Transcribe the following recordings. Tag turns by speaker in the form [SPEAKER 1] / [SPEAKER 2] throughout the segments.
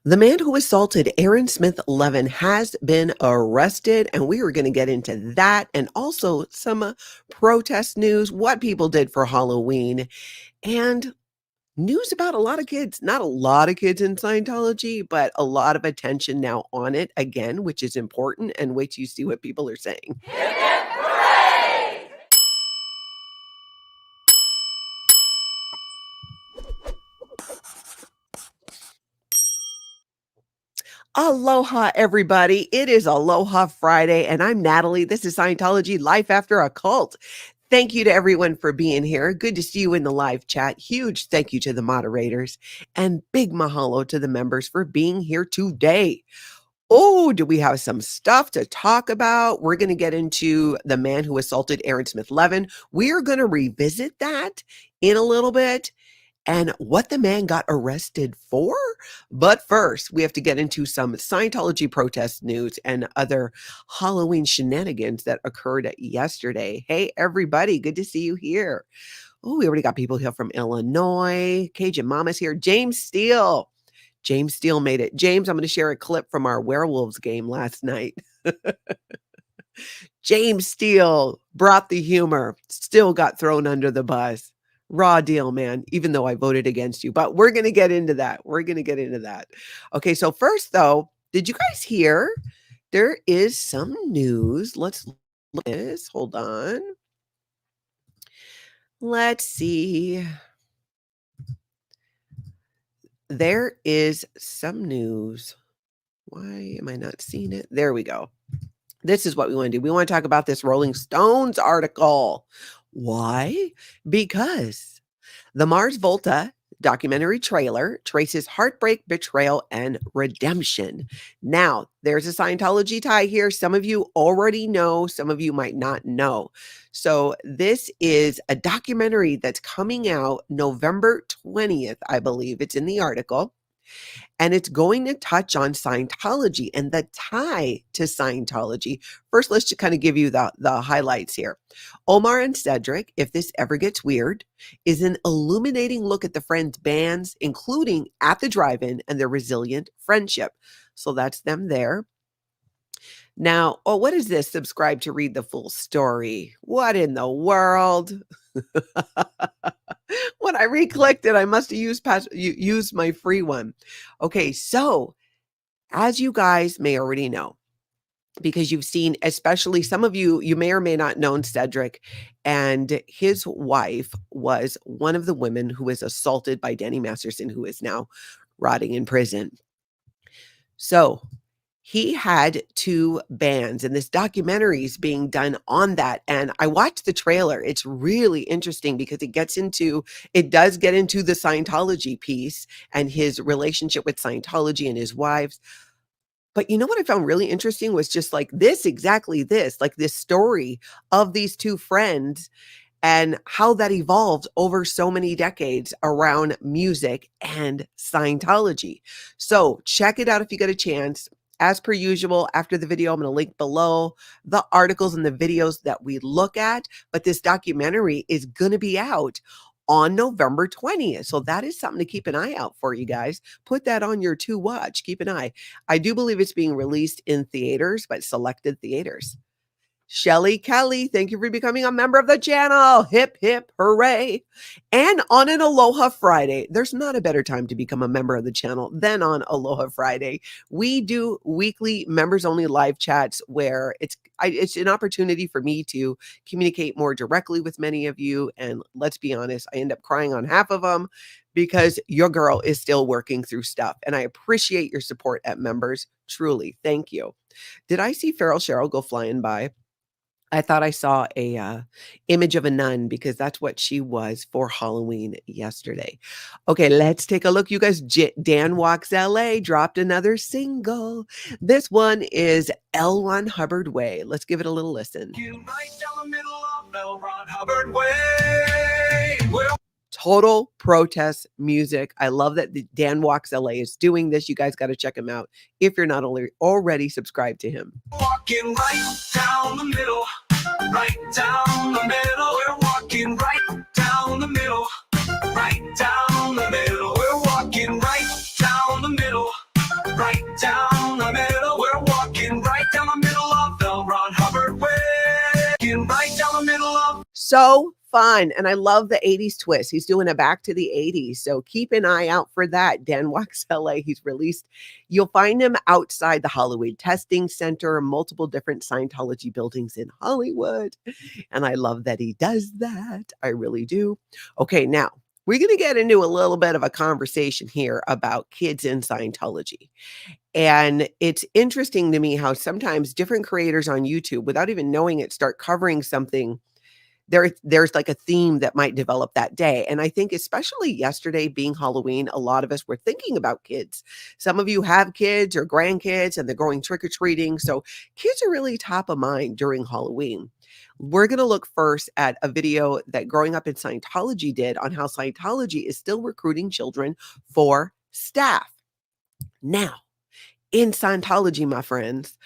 [SPEAKER 1] The man who assaulted Aaron Smith-Levin has been arrested, and we are going to get into that and also some protest news, what people did for Halloween, and news about a lot of kids, not a lot of kids in Scientology, but a lot of attention now on it again, which is important. And wait till you see what people are saying. Aloha, everybody. It is Aloha Friday, and I'm Natalie. This is Scientology Life After a Cult. Thank you to everyone for being here. Good to see you in the live chat. Huge thank you to the moderators, and big mahalo to the members for being here today. Oh, do we have some stuff to talk about? We're going to get into the man who assaulted Aaron Smith-Levin. We are going to revisit that in a little bit, and what the man got arrested for. But first, we have to get into some Scientology protest news and other Halloween shenanigans that occurred yesterday. Hey, everybody, good to see you here. Oh, we already got people here from Illinois. Cajun Mama's here. James Steele. James Steele made it. James, I'm going to share a clip from our Werewolves game last night. James Steele brought the humor, still got thrown under the bus. Raw deal, man, even though I voted against you. But we're going to get into that. Okay, so first, though, did you guys hear? There is some news. Let's look at this. Hold on. Let's see. There is some news. Why am I not seeing it? There we go. This is what we want to do. We want to talk about this Rolling Stones article. Why? Because the Mars Volta documentary trailer traces heartbreak, betrayal, and redemption. Now, there's a Scientology tie here. Some of you already know, some of you might not know. So this is a documentary that's coming out November 20th, I believe. It's in the article. And it's going to touch on Scientology and the tie to Scientology. First, let's just kind of give you the highlights here. Omar and Cedric, If This Ever Gets Weird, is an illuminating look at the Friends bands, including At the Drive-In and their resilient friendship. So that's them there. Now, what is this? Subscribe to read the full story. What in the world? When I re-clicked it, I must have used my free one. Okay, so as you guys may already know, because you've seen, especially some of you, you may or may not known Cedric, and his wife was one of the women who was assaulted by Danny Masterson, who is now rotting in prison. So he had two bands, and this documentary is being done on that. And I watched the trailer. It's really interesting because it does get into the Scientology piece and his relationship with Scientology and his wives. But you know what I found really interesting was just like exactly this story of these two friends and how that evolved over so many decades around music and Scientology. So check it out if you get a chance. As per usual, after the video, I'm going to link below the articles and the videos that we look at. But this documentary is going to be out on November 20th. So that is something to keep an eye out for, you guys. Put that on your to watch. Keep an eye. I do believe it's being released in theaters, but selected theaters. Kelli, thank you for becoming a member of the channel. Hip, hip, hooray. And on an Aloha Friday, there's not a better time to become a member of the channel than on Aloha Friday. We do weekly members only live chats where it's an opportunity for me to communicate more directly with many of you. And let's be honest, I end up crying on half of them because your girl is still working through stuff. And I appreciate your support at members. Truly. Thank you. Did I see Feral Cheryl go flying by? I thought I saw a image of a nun because that's what she was for Halloween yesterday. Okay, let's take a look. You guys, Dan Walks LA dropped another single. This one is L1 Hubbard Way. Let's give it a little listen. Right down the middle of L1 Hubbard Way. Total protest music. I love that Dan Walks LA is doing this. You guys got to check him out if you're not already subscribed to him. Walking right down the middle, right down the middle. We're walking right down the middle, right down the middle. We're walking right down the middle, So fun. And I love the 80s twist. He's doing a back to the 80s. So keep an eye out for that. Dan Walks LA. He's released. You'll find him outside the Halloween Testing Center, multiple different Scientology buildings in Hollywood. And I love that he does that. I really do. Okay, now we're going to get into a little bit of a conversation here about kids in Scientology. And it's interesting to me how sometimes different creators on YouTube, without even knowing it, start covering something. There's like a theme that might develop that day. And I think especially yesterday being Halloween, a lot of us were thinking about kids. Some of you have kids or grandkids and they're going trick-or-treating. So kids are really top of mind during Halloween. We're going to look first at a video that Growing Up in Scientology did on how Scientology is still recruiting children for staff. Now, in Scientology, my friends,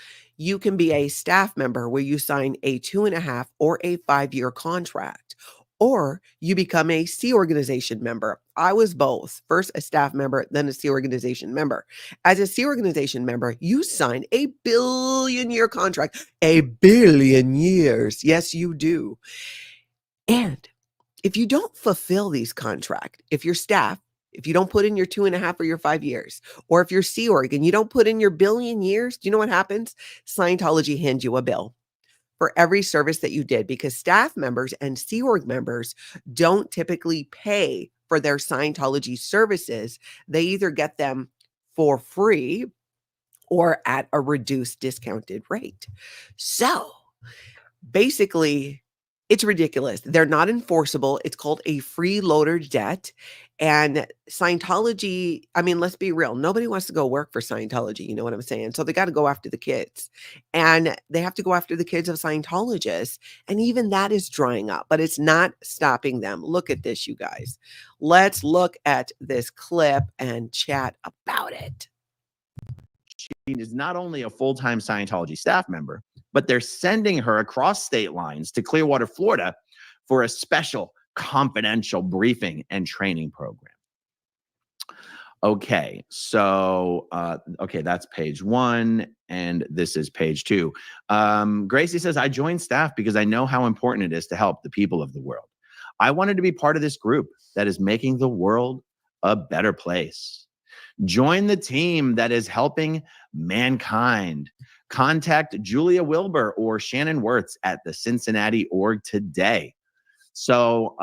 [SPEAKER 1] you can be a staff member where you sign a 2.5 or a 5-year contract, or you become a Sea Organization member. I was both, first a staff member, then a Sea Organization member. As a Sea Organization member, you sign a 1 billion-year contract, 1 billion years. Yes, you do. And if you don't fulfill these contracts, if you're staff, if you don't put in your 2.5 or your 5 years, or if you're Sea Org and you don't put in your 1 billion years, do you know what happens? Scientology hands you a bill for every service that you did, because staff members and Sea Org members don't typically pay for their Scientology services. They either get them for free or at a reduced discounted rate. So basically, it's ridiculous. They're not enforceable. It's called a freeloader debt. And Scientology, I mean, let's be real. Nobody wants to go work for Scientology. You know what I'm saying? So they got to go after the kids. And they have to go after the kids of Scientologists. And even that is drying up, but it's not stopping them. Look at this, you guys. Let's look at this clip and chat about it.
[SPEAKER 2] She is not only a full-time Scientology staff member, but they're sending her across state lines to Clearwater, Florida for a special confidential briefing and training program. Okay, so, okay, that's page 1, and this is page 2. Gracie says, I joined staff because I know how important it is to help the people of the world. I wanted to be part of this group that is making the world a better place. Join the team that is helping mankind. Contact Julia Wilbur or Shannon Wirtz at the Cincinnati org today. So,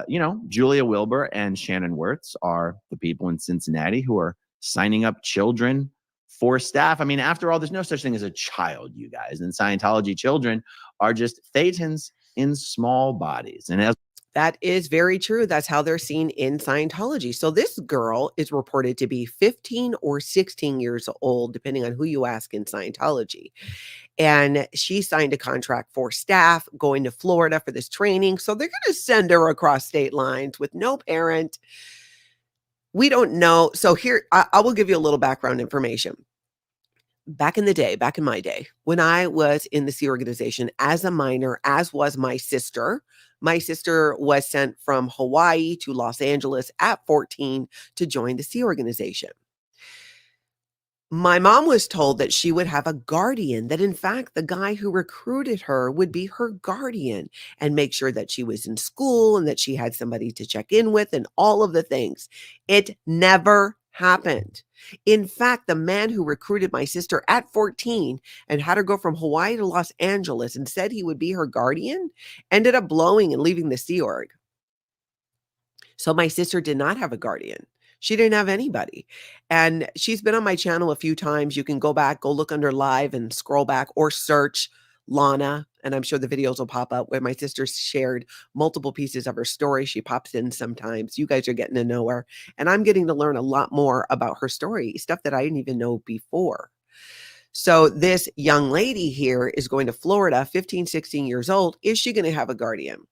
[SPEAKER 2] you know, Julia Wilbur and Shannon Wirtz are the people in Cincinnati who are signing up children for staff. I mean, after all, there's no such thing as a child, you guys. And Scientology children are just thetans in small bodies. And as
[SPEAKER 1] that is very true. That's how they're seen in Scientology. So this girl is reported to be 15 or 16 years old, depending on who you ask in Scientology. And she signed a contract for staff going to Florida for this training. So they're going to send her across state lines with no parent. We don't know. So here, I will give you a little background information. Back in the day, back in my day, when I was in the Sea Organization as a minor, as was my sister was sent from Hawaii to Los Angeles at 14 to join the Sea Organization. My mom was told that she would have a guardian, that in fact, the guy who recruited her would be her guardian and make sure that she was in school and that she had somebody to check in with and all of the things. It never happened. In fact, the man who recruited my sister at 14 and had her go from Hawaii to Los Angeles and said he would be her guardian ended up blowing and leaving the Sea Org. So my sister did not have a guardian. She didn't have anybody. And she's been on my channel a few times. You can go back, go look under live and scroll back or search Lana. And I'm sure the videos will pop up where my sister shared multiple pieces of her story. She pops in sometimes. You guys are getting to know her. And I'm getting to learn a lot more about her story, stuff that I didn't even know before. So this young lady here is going to Florida, 15, 16 years old. Is she going to have a guardian?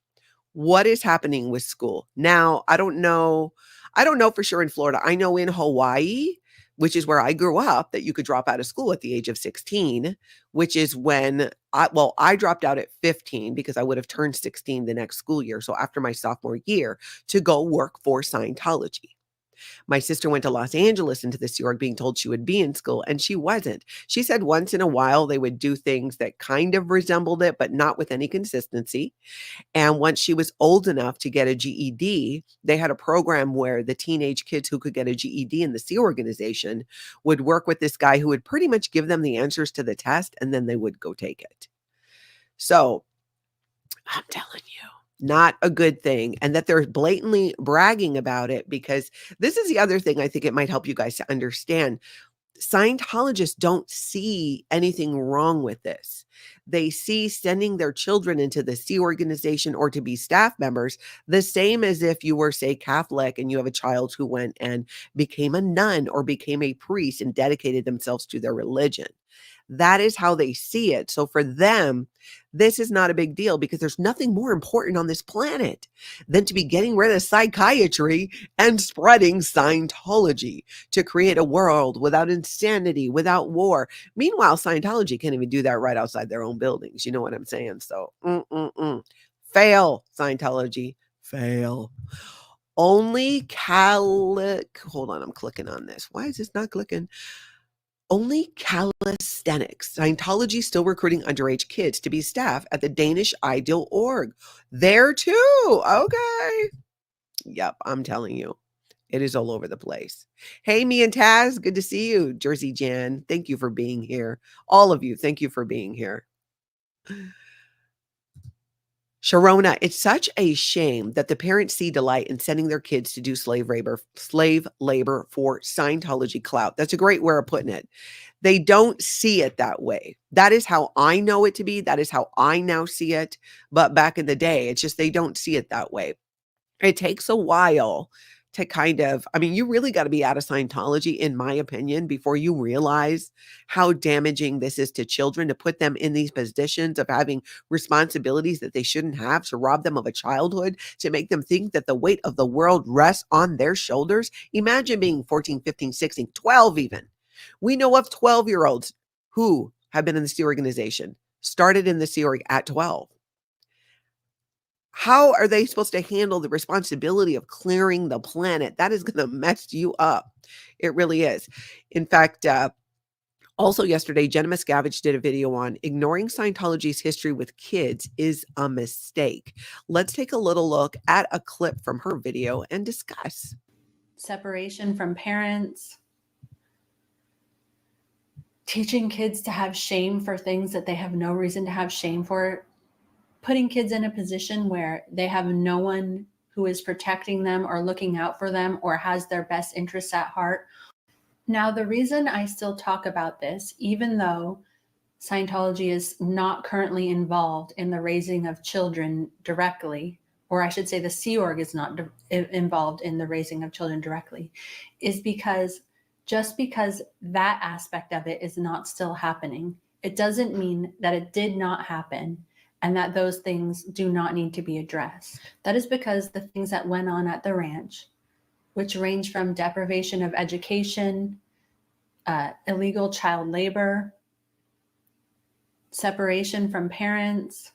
[SPEAKER 1] What is happening with school? Now, I don't know for sure in Florida. I know in Hawaii, which is where I grew up, that you could drop out of school at the age of 16, which is when I dropped out at 15 because I would have turned 16 the next school year. So after my sophomore year to go work for Scientology. My sister went to Los Angeles into the Sea Org being told she would be in school, and she wasn't. She said once in a while they would do things that kind of resembled it, but not with any consistency. And once she was old enough to get a GED, they had a program where the teenage kids who could get a GED in the Sea Organization would work with this guy who would pretty much give them the answers to the test, and then they would go take it. So I'm telling you, not a good thing. And that they're blatantly bragging about it, because this is the other thing I think it might help you guys to understand. Scientologists don't see anything wrong with this. They see sending their children into the Sea Organization or to be staff members the same as if you were, say, Catholic and you have a child who went and became a nun or became a priest and dedicated themselves to their religion. That is how they see it. So for them, this is not a big deal, because there's nothing more important on this planet than to be getting rid of psychiatry and spreading Scientology to create a world without insanity, without war. Meanwhile, Scientology can't even do that right outside their own buildings. You know what I'm saying? So, fail, Scientology, fail. Only hold on, I'm clicking on this. Why is this not clicking? Only calisthenics. Scientology still recruiting underage kids to be staff at the Danish Ideal Org. There too. Okay. Yep, I'm telling you. It is all over the place. Hey, me and Taz, good to see you. Jersey Jan, thank you for being here. All of you, thank you for being here. Sharona, it's such a shame that the parents see delight in sending their kids to do slave labor for Scientology clout. That's a great way of putting it. They don't see it that way. That is how I know it to be. That is how I now see it. But back in the day, it's just they don't see it that way. It takes a while to kind of, you really got to be out of Scientology, in my opinion, before you realize how damaging this is to children, to put them in these positions of having responsibilities that they shouldn't have, to rob them of a childhood, to make them think that the weight of the world rests on their shoulders. Imagine being 14, 15, 16, 12 even. We know of 12-year-olds who have been in the Sea Organization, started in the Sea Org at 12. How are they supposed to handle the responsibility of clearing the planet? That is going to mess you up. It really is. In fact, also yesterday, Jenna Miscavige did a video on ignoring Scientology's history with kids is a mistake. Let's take a little look at a clip from her video and discuss.
[SPEAKER 3] Separation from parents, teaching kids to have shame for things that they have no reason to have shame for, putting kids in a position where they have no one who is protecting them or looking out for them or has their best interests at heart. Now, the reason I still talk about this, even though Scientology is not currently involved in the raising of children directly, or I should say the Sea Org is not involved in the raising of children directly, is because just because that aspect of it is not still happening, it doesn't mean that it did not happen and that those things do not need to be addressed. That is because the things that went on at the ranch, which range from deprivation of education, illegal child labor, separation from parents.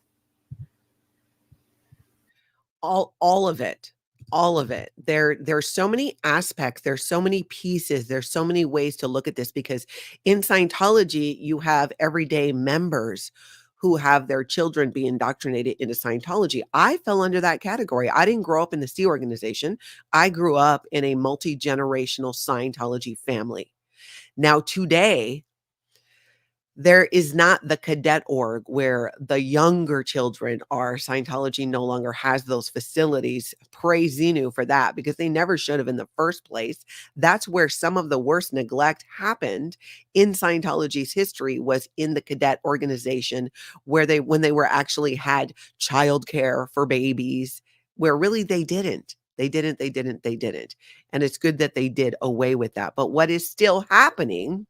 [SPEAKER 1] All of it. All of it. There's so many aspects, there's so many pieces, there's so many ways to look at this, because in Scientology, you have everyday members who have their children be indoctrinated into Scientology. I fell under that category. I didn't grow up in the Sea Organization. I grew up in a multi-generational Scientology family. Now, today, there is not the cadet org where the younger children are. Scientology no longer has those facilities. Praise Xenu for that, because they never should have in the first place. That's where some of the worst neglect happened in Scientology's history, was in the cadet organization, where when they were actually had childcare for babies, where really they didn't. They didn't. And it's good that they did away with that. But what is still happening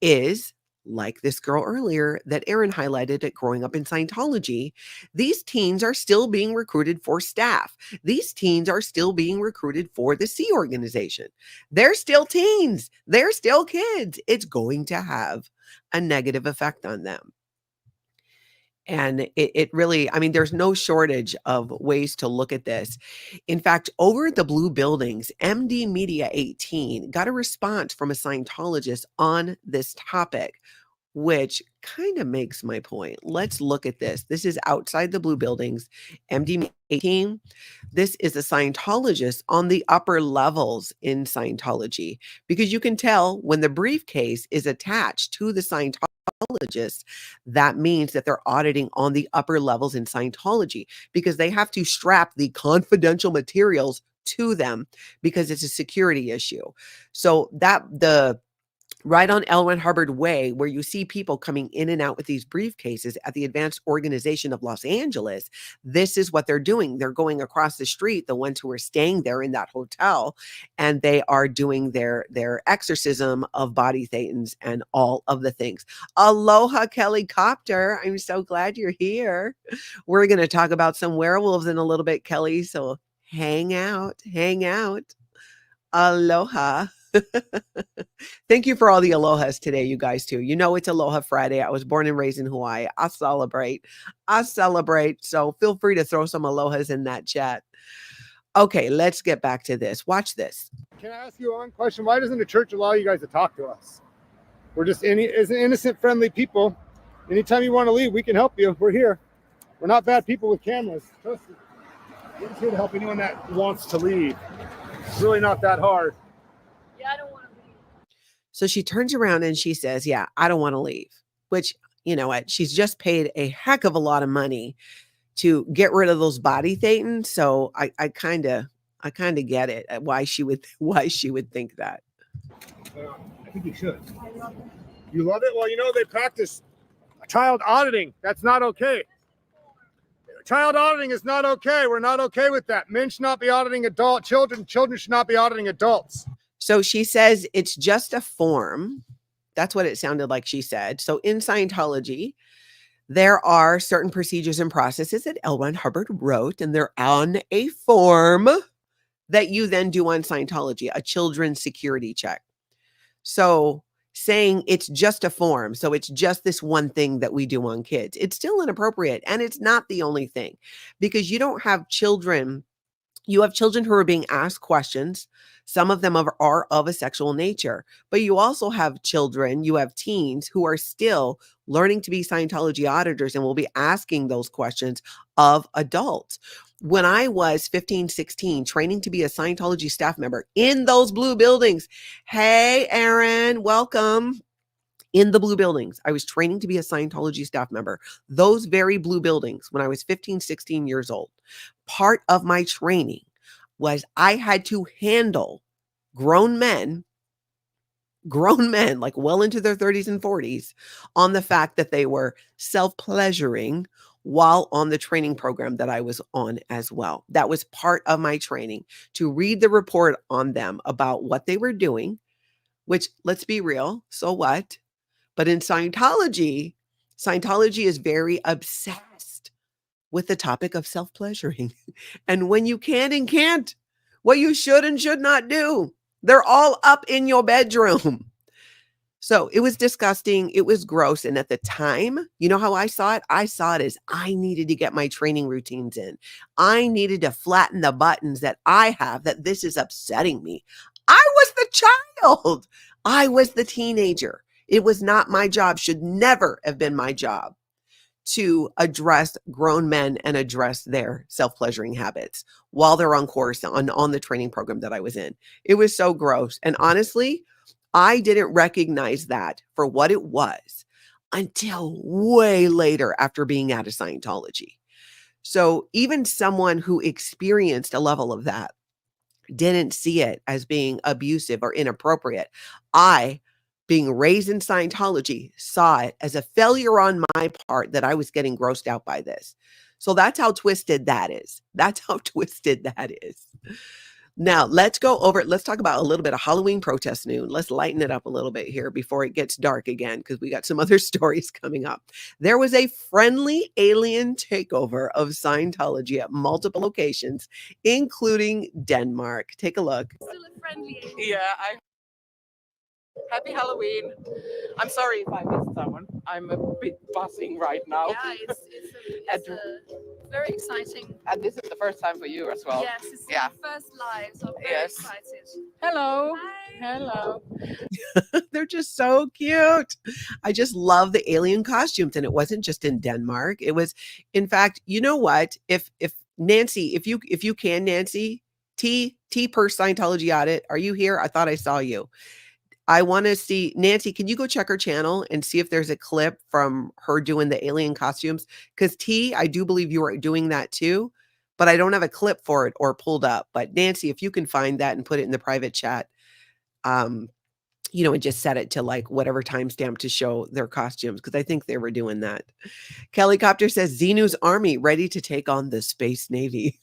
[SPEAKER 1] is, like this girl earlier that Aaron highlighted at growing up in Scientology, these teens are still being recruited for staff. These teens are still being recruited for the Sea Organization. They're still teens. They're still kids. It's going to have a negative effect on them. And it really, I mean, there's no shortage of ways to look at this. In fact, over at the Blue Buildings, MD Media 18 got a response from a Scientologist on this topic, which kind of makes my point. Let's look at this. This is outside the Blue Buildings, MD 18. This is a Scientologist on the upper levels in Scientology, because you can tell when the briefcase is attached to the Scientologist, that means that they're auditing on the upper levels in Scientology, because they have to strap the confidential materials to them because it's a security issue. So that right on Hubbard Way, where you see people coming in and out with these briefcases at the Advanced Organization of Los Angeles, this is what they're doing. They're going across the street, the ones who are staying there in that hotel, and they are doing their exorcism of body thetans and all of the things. Aloha, Kelli, Copter. I'm so glad you're here. We're going to talk about some werewolves in a little bit, Kelli, so hang out. Aloha. Thank you for all the alohas today, you guys, too. You know, it's Aloha Friday. I was born and raised in Hawaii. I celebrate. So feel free to throw some alohas in that chat. Okay, let's get back to this. Watch this.
[SPEAKER 4] Can I ask you one question? Why doesn't the church allow you guys to talk to us? We're just innocent, friendly people. Anytime you want to leave, we can help you. We're here. We're not bad people with cameras. Trust me. We're just here to help anyone that wants to leave. It's really not that hard.
[SPEAKER 3] Yeah, I don't want to leave.
[SPEAKER 1] So she turns around and she says, yeah, I don't want to leave, which, you know what? She's just paid a heck of a lot of money to get rid of those body thetans. So I kind of get it, why she would think that.
[SPEAKER 4] I think you should. You love it? Well, you know, they practice child auditing. That's not okay. Child auditing is not okay. We're not okay with that. Men should not be auditing adult children. Children should not be auditing adults.
[SPEAKER 1] So she says it's just a form. That's what it sounded like she said. So in Scientology, there are certain procedures and processes that L. Ron Hubbard wrote, and they're on a form that you then do on Scientology, a children's security check. So saying it's just a form, so it's just this one thing that we do on kids, it's still inappropriate. And it's not the only thing, because you don't have children. You have children who are being asked questions. Some of them are of a sexual nature, but you also have children, you have teens who are still learning to be Scientology auditors and will be asking those questions of adults. When I was 15, 16, training to be a Scientology staff member in those Blue Buildings. Hey, Aaron, welcome. In the Blue Buildings, I was training to be a Scientology staff member. Those very Blue Buildings, when I was 15, 16 years old, part of my training was I had to handle grown men, like well into their 30s and 40s, on the fact that they were self-pleasuring while on the training program that I was on as well. That was part of my training, to read the report on them about what they were doing, which, let's be real, so what? But in Scientology is very obsessed with the topic of self-pleasuring and when you can and can't, what you should and should not do. They're all up in your bedroom. So it was disgusting. It was gross. And at the time, you know how I saw it? I saw it as I needed to get my training routines in. I needed to flatten the buttons that I have, that this is upsetting me. I was the child. I was the teenager. It was not my job, should never have been my job, to address grown men and address their self-pleasuring habits while they're on course on the training program that I was in. It was so gross. And honestly, I didn't recognize that for what it was until way later, after being out of Scientology. So even someone who experienced a level of that didn't see it as being abusive or inappropriate. I, being raised in Scientology, saw it as a failure on my part that I was getting grossed out by this. So that's how twisted that is. Now let's talk about a little bit of Halloween protest noon. Let's lighten it up a little bit here before it gets dark again, because we got some other stories coming up. There was a friendly alien takeover of Scientology at multiple locations, including Denmark. Take a look.
[SPEAKER 5] Still a friendly. Yeah, Happy Halloween. I'm sorry if I missed someone. I'm a bit buzzing right now.
[SPEAKER 6] Yeah, it's a very exciting.
[SPEAKER 5] And this is the first time for you as well.
[SPEAKER 6] Yes, it's
[SPEAKER 5] Yeah.
[SPEAKER 6] the first live, so I'm very
[SPEAKER 5] Yes.
[SPEAKER 6] excited.
[SPEAKER 5] Hello.
[SPEAKER 6] Hi.
[SPEAKER 5] Hello.
[SPEAKER 1] They're just so cute. I just love the alien costumes. And it wasn't just in Denmark. It was, in fact, you know what? If Nancy, if you can, Nancy, T per Scientology audit, are you here? I thought I saw you. I want to see Nancy. Can you go check her channel and see if there's a clip from her doing the alien costumes? Because T, I do believe you are doing that too, but I don't have a clip for it or pulled up. But Nancy, if you can find that and put it in the private chat, and just set it to like whatever timestamp to show their costumes, because I think they were doing that. Kelli Copter says Xenu's army ready to take on the Space Navy.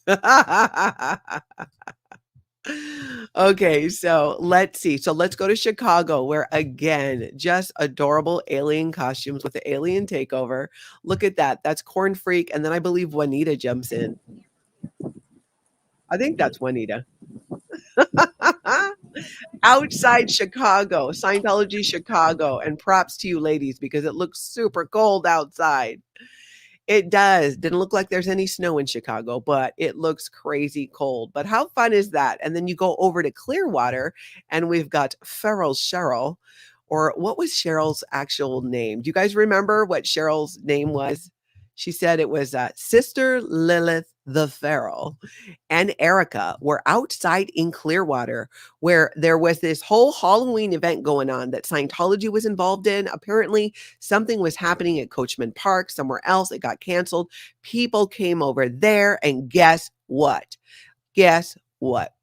[SPEAKER 1] Okay, so let's see. So let's go to Chicago, where again, just adorable alien costumes with the alien takeover. Look at that. That's Corn Freak. And then I believe Juanita jumps in. I think that's Juanita. Outside Chicago, Scientology Chicago. And props to you ladies, because it looks super cold outside. It does. Didn't look like there's any snow in Chicago, but it looks crazy cold. But how fun is that? And then you go over to Clearwater and we've got Feral Cheryl, or what was Cheryl's actual name? Do you guys remember what Cheryl's name was? She said it was Sister Lilith the Feral. And Erica were outside in Clearwater, where there was this whole Halloween event going on that Scientology was involved in. Apparently, something was happening at Coachman Park, somewhere else. It got canceled. People came over there, and guess what? Guess what?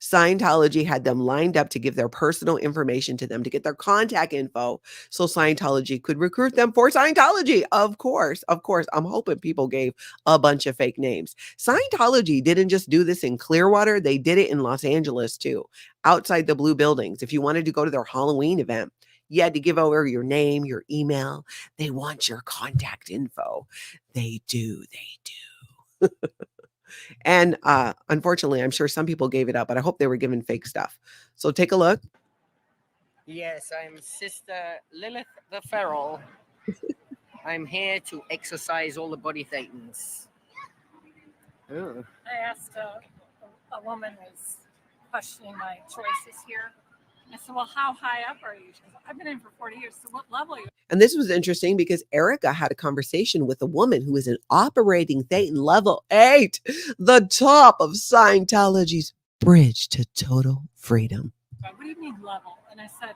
[SPEAKER 1] Scientology had them lined up to give their personal information to them, to get their contact info, so Scientology could recruit them for Scientology. Of course. I'm hoping people gave a bunch of fake names. Scientology didn't just do this in Clearwater. They did it in Los Angeles too, outside the blue buildings. If you wanted to go to their Halloween event, you had to give over your name, your email. They want your contact info. They do. And unfortunately, I'm sure some people gave it up, but I hope they were given fake stuff. So take a look.
[SPEAKER 7] Yes, I'm Sister Lilith the Feral. I'm here to exorcise all the body thetans.
[SPEAKER 6] I asked a woman who's questioning my choices here. I said, well, how high up are you? She goes, I've been in for 40 years. So what level are you?
[SPEAKER 1] And this was interesting because Erica had a conversation with a woman who is an operating Thetan level 8, the top of Scientology's bridge to total freedom.
[SPEAKER 6] What do you mean level? And I said,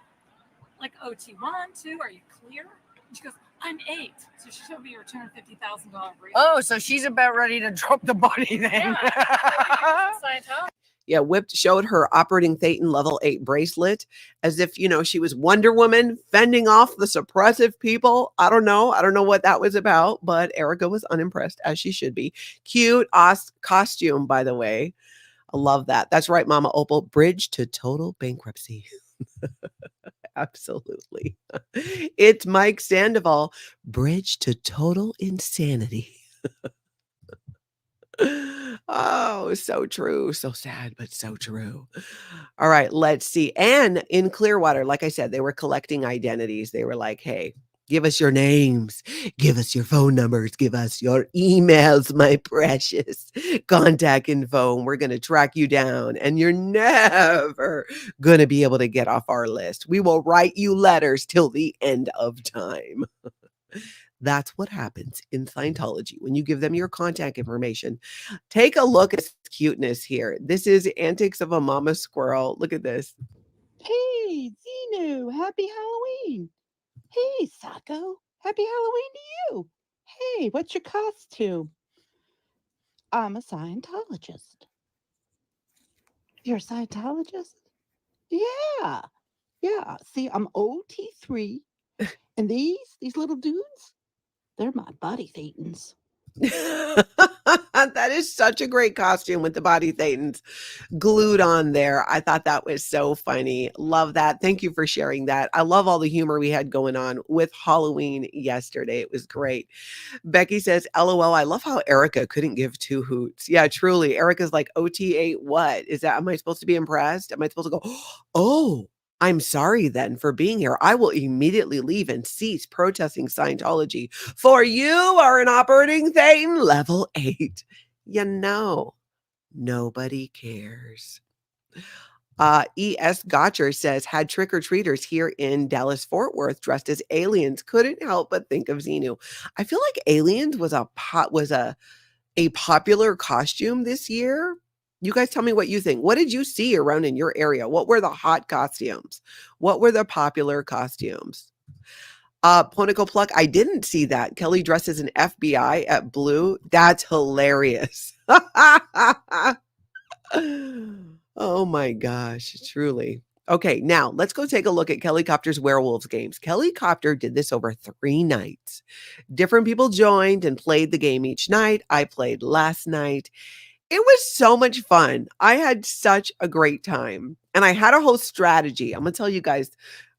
[SPEAKER 6] like OT 1, 2, are you clear? And she goes, I'm 8. So she showed me her $250,000 brief.
[SPEAKER 7] Oh, so she's about ready to drop the body then.
[SPEAKER 6] Yeah. Scientology.
[SPEAKER 1] Yeah, showed her operating Thetan level 8 bracelet as if, she was Wonder Woman fending off the suppressive people. I don't know what that was about, but Erica was unimpressed, as she should be. Cute costume, by the way. I love that. That's right, Mama Opal. Bridge to total bankruptcy. Absolutely. It's Mike Sandoval. Bridge to total insanity. Oh, so true. So sad, but so true. All right, let's see. And in Clearwater, like I said, they were collecting identities. They were like, hey, give us your names, give us your phone numbers, give us your emails, my precious contact info. And we're going to track you down, and you're never going to be able to get off our list. We will write you letters till the end of time. That's what happens in Scientology when you give them your contact information. Take a look at cuteness here. This is Antics of a Mama Squirrel. Look at this.
[SPEAKER 8] Hey, Xenu, happy Halloween. Hey, Sako, happy Halloween to you. Hey, what's your costume? I'm a Scientologist. You're a Scientologist? Yeah. See, I'm OT3. And these little dudes, they're my body thetans.
[SPEAKER 1] That is such a great costume with the body thetans glued on there. I thought that was so funny. Love that. Thank you for sharing that. I love all the humor we had going on with Halloween yesterday. It was great. Becky says, LOL, I love how Erica couldn't give two hoots. Yeah, truly. Erica's like, OT8 what? Is that, am I supposed to be impressed? Am I supposed to go, oh, I'm sorry then for being here. I will immediately leave and cease protesting Scientology, for you are an operating Thetan level 8. You know, nobody cares. E.S. Gotcher says, had trick-or-treaters here in Dallas-Fort Worth dressed as aliens. Couldn't help but think of Xenu. I feel like aliens was a popular costume this year. You guys tell me what you think. What did you see around in your area? What were the hot costumes? What were the popular costumes? Ponicle Pluck, I didn't see that. Kelli dressed as an FBI at Blue. That's hilarious. Oh my gosh, truly. Okay, now let's go take a look at Kelli Copter's Werewolves games. Kelli Copter did this over 3 nights. Different people joined and played the game each night. I played last night. It was so much fun. I had such a great time. And I had a whole strategy. I'm going to tell you guys,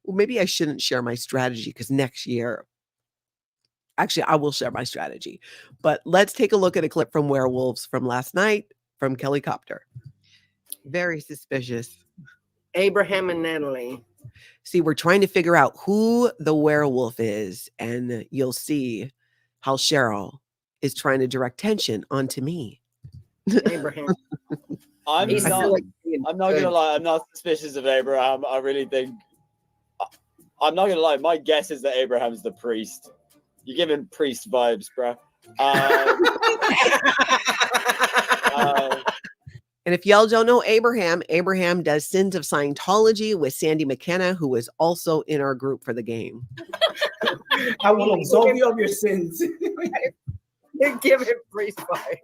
[SPEAKER 1] well, maybe I shouldn't share my strategy because next year, actually, I will share my strategy. But let's take a look at a clip from Werewolves from last night from Kelli Copter. Very suspicious.
[SPEAKER 7] Abraham and Natalie.
[SPEAKER 1] See, we're trying to figure out who the werewolf is, and you'll see how Cheryl is trying to direct tension onto me.
[SPEAKER 7] Abraham.
[SPEAKER 9] I'm
[SPEAKER 7] He's
[SPEAKER 9] not
[SPEAKER 7] like-
[SPEAKER 9] gonna lie, I'm not suspicious of Abraham. I really think I'm not gonna lie, my guess is that Abraham's the priest. You're giving priest vibes, bro.
[SPEAKER 1] And if y'all don't know Abraham, Abraham does Sins of Scientology with Sandy McKenna, who was also in our group for the game.
[SPEAKER 10] I will absolve you of your sins.
[SPEAKER 7] Give it priest vibes.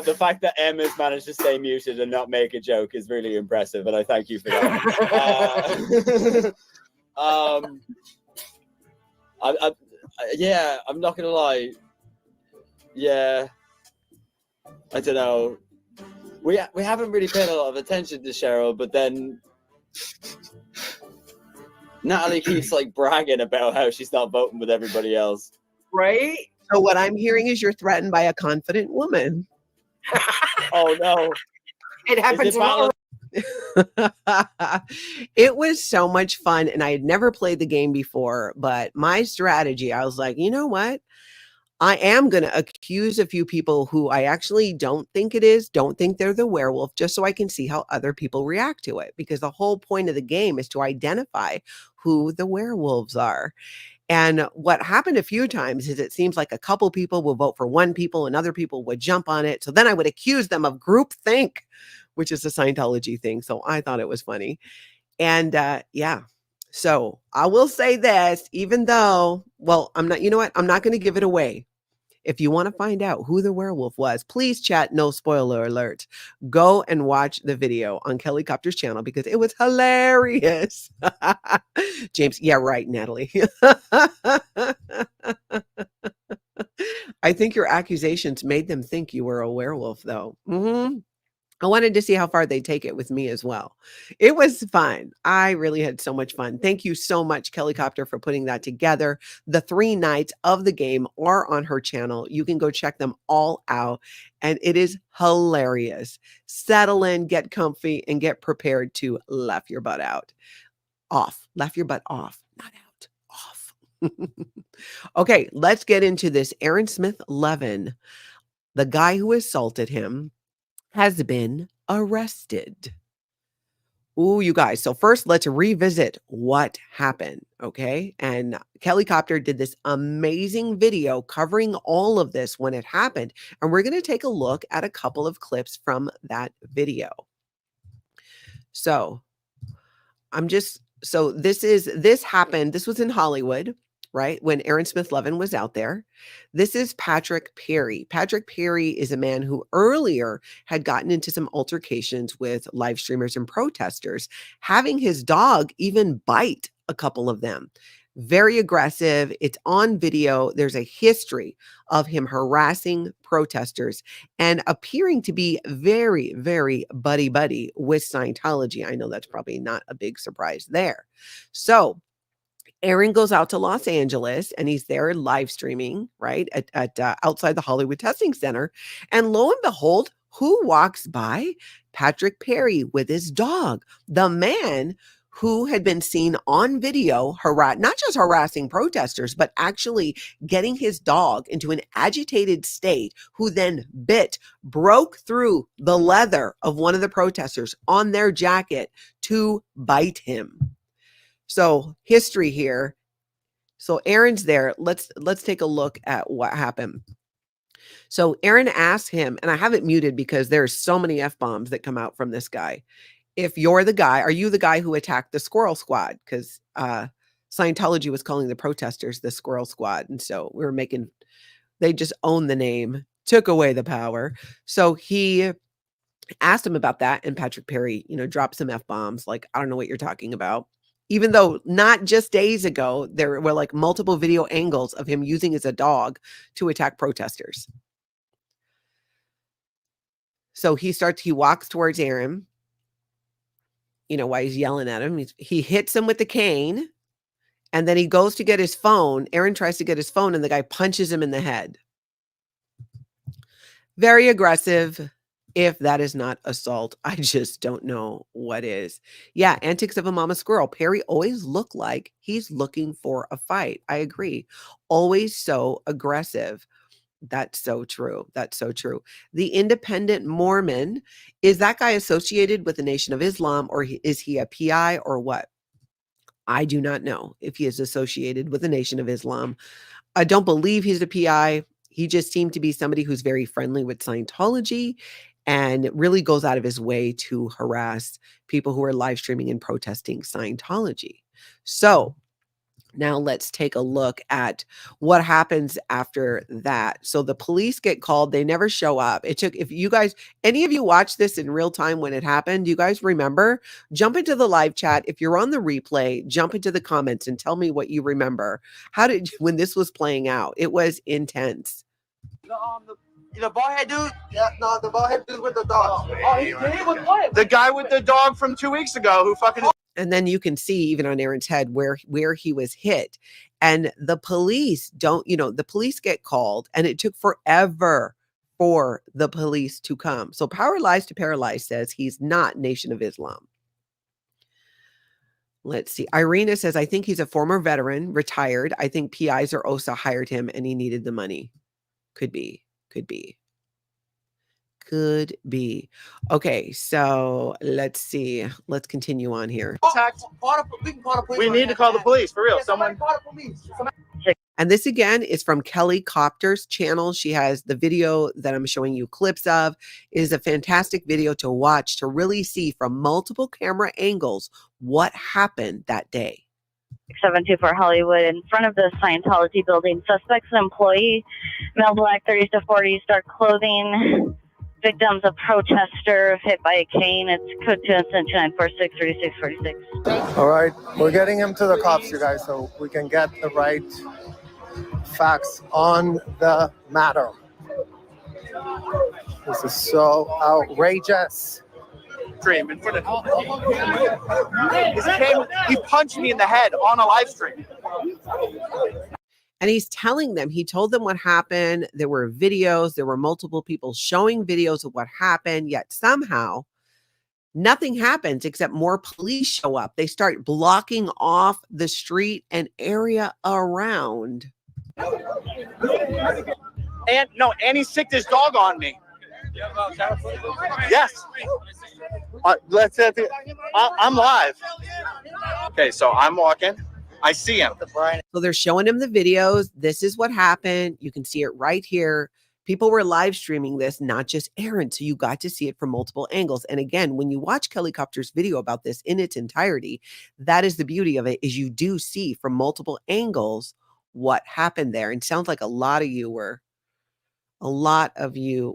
[SPEAKER 9] The fact that Emma's managed to stay muted and not make a joke is really impressive, and I thank you for that. Yeah, I'm not gonna lie. Yeah, I don't know. We haven't really paid a lot of attention to Cheryl, but then Natalie keeps like bragging about how she's not voting with everybody else.
[SPEAKER 7] Right?
[SPEAKER 1] So what I'm hearing is you're threatened by a confident woman.
[SPEAKER 9] Oh no.
[SPEAKER 7] It happens a lot.
[SPEAKER 1] It was so much fun, and I had never played the game before, but my strategy, I was like, you know what? I am going to accuse a few people who I actually don't think they're the werewolf, just so I can see how other people react to it. Because the whole point of the game is to identify who the werewolves are. And what happened a few times is it seems like a couple people will vote for one people and other people would jump on it. So then I would accuse them of groupthink, which is a Scientology thing. So I thought it was funny. And yeah. So I will say this, even though, well, I'm not, you know what? I'm not going to give it away. If you want to find out who the werewolf was, please chat, no spoiler alert. Go and watch the video on Kelli Copter's channel because it was hilarious. James, yeah, right, Natalie. I think your accusations made them think you were a werewolf, though. I wanted to see how far they take it with me as well. It was fun. I really had so much fun. Thank you so much, Kelli Copter, for putting that together. The 3 nights of the game are on her channel. You can go check them all out, and it is hilarious. Settle in, get comfy, and get prepared to laugh your butt out. Off. Laugh your butt off, not out. Off. Okay, let's get into this. Aaron Smith-Levin, the guy who assaulted him, has been arrested. Ooh, you guys. So first, let's revisit what happened, okay? And Kelli Copter did this amazing video covering all of this when it happened. And we're going to take a look at a couple of clips from that video. So this happened. This was in Hollywood, right? When Aaron Smith-Levin was out there. This is Patrick Perry. Patrick Perry is a man who earlier had gotten into some altercations with live streamers and protesters, having his dog even bite a couple of them. Very aggressive. It's on video. There's a history of him harassing protesters and appearing to be very, very buddy-buddy with Scientology. I know that's probably not a big surprise there. So Aaron goes out to Los Angeles and he's there live streaming, right, at outside the Hollywood Testing Center. And lo and behold, who walks by? Patrick Perry with his dog, the man who had been seen on video not just harassing protesters, but actually getting his dog into an agitated state, who then broke through the leather of one of the protesters on their jacket to bite him. So history here. So Aaron's there. Let's take a look at what happened. So Aaron asked him, and I have it muted because there's so many F-bombs that come out from this guy. If you're the guy, are you the guy who attacked the Squirrel Squad? Because Scientology was calling the protesters the Squirrel Squad. And so they just owned the name, took away the power. So he asked him about that. And Patrick Perry, dropped some F-bombs. Like, I don't know what you're talking about. Even though not just days ago, there were like multiple video angles of him using as a dog to attack protesters. So he walks towards Aaron, while he's yelling at him. He hits him with the cane, and then he goes to get his phone. Aaron tries to get his phone, and the guy punches him in the head. Very aggressive. If that is not assault, I just don't know what is. Yeah, antics of a mama squirrel. Perry always looked like he's looking for a fight. I agree. Always so aggressive. That's so true. That's so true. The Independent Mormon, is that guy associated with the Nation of Islam, or is he a PI or what? I do not know if he is associated with the Nation of Islam. I don't believe he's a PI. He just seemed to be somebody who's very friendly with Scientology and really goes out of his way to harass people who are live streaming and protesting Scientology. So now let's take a look at what happens after that. So the police get called. They never show up. If you guys, any of you watch this in real time when it happened, you guys remember? Jump into the live chat. If you're on the replay, jump into the comments and tell me what you remember. When this was playing out? It was intense.
[SPEAKER 11] The bald-head dude? Yeah, no, the bald-head dude with the dog.
[SPEAKER 5] Oh, he with what?
[SPEAKER 11] The guy with the dog from 2 weeks ago who fucking...
[SPEAKER 1] And then you can see even on Aaron's head where he was hit. And the police the police get called, and it took forever for the police to come. So Power Lies to Paralyze says he's not Nation of Islam. Let's see. Irina says, I think he's a former veteran, retired. I think PIs or OSA hired him and he needed the money. Could be. Okay, so let's see. Let's continue on here.
[SPEAKER 11] We need to call the police, for real. Someone...
[SPEAKER 1] And this again is from Kelli Copter's channel. She has the video that I'm showing you clips of. It is a fantastic video to watch to really see from multiple camera angles what happened that day.
[SPEAKER 12] 724 Hollywood, in front of the Scientology building. Suspects an employee, male black, 30s to 40s, dark clothing. Victims a protester hit by a cane. It's code 2 extension 946 3646.
[SPEAKER 4] All right, we're getting him to the cops, you guys, so we can get the right facts on the matter. This is so outrageous.
[SPEAKER 11] In front of... He punched me in the head on a live stream.
[SPEAKER 1] And he's telling them, he told them what happened. There were videos. There were multiple people showing videos of what happened. Yet somehow nothing happens except more police show up. They start blocking off the street and area around.
[SPEAKER 11] And he sicked his dog on me. Yes. I'm live. Okay, so I'm walking. I see him.
[SPEAKER 1] So they're showing him the videos. This is what happened. You can see it right here. People were live streaming this, not just Aaron. So you got to see it from multiple angles. And again, when you watch Kelli Copter's video about this in its entirety, that is the beauty of it, is you do see from multiple angles what happened there. And it sounds like a lot of you